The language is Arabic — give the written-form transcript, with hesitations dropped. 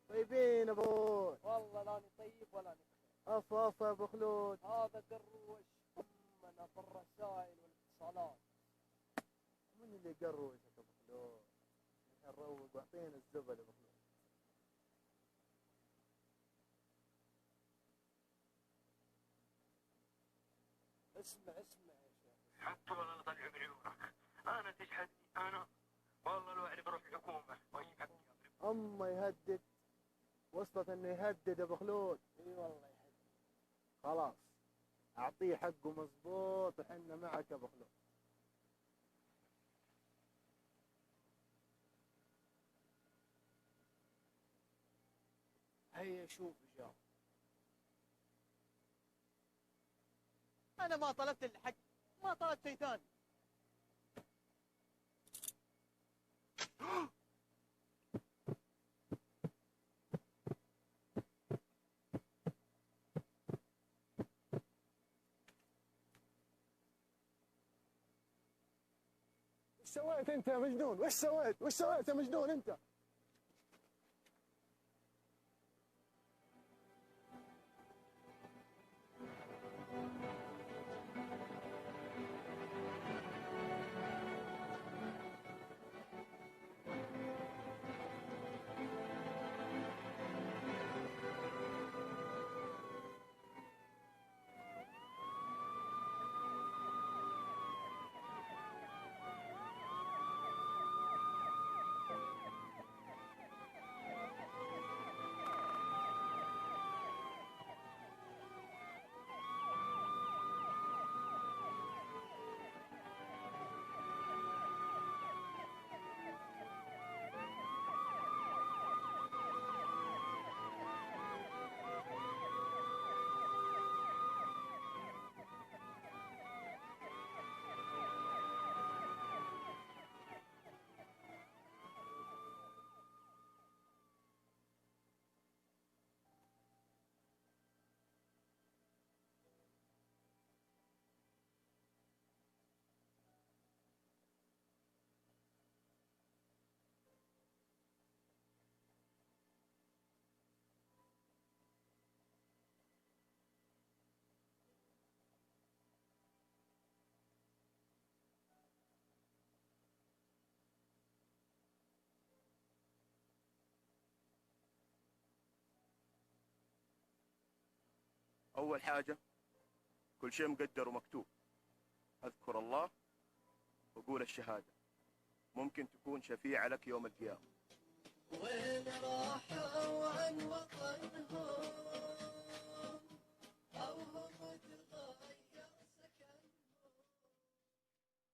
طيبين ابوي. والله لاني طيب ولا بخير. اف يا ابو خلود. هذا دروش امنا في الرسائل والاتصالات. من اللي قروشك يا ابو خلود؟ نروق واعطينا الزبل يا ابو خلود. اسمع يا شيخ. حتى والله انا طلع من عيونك. انا تجحدني انا. والله لو اعرف اروح الحكومه واجيب حقي. اما يهدد. وصلت انه يهدد يا ابو خلود. اي والله يهدد. خلاص اعطيه حقه مظبوط وحنا معك يا ابو خلود. هيا شوف جاو. انا ما طلبت الا حق، ما طلبت شيء ثاني. وش سويت انت يا مجنون؟ وش سويت يا مجنون انت؟ اول حاجه كل شيء مقدر ومكتوب. اذكر الله وقول الشهاده، ممكن تكون شفيعه لك يوم القيامه.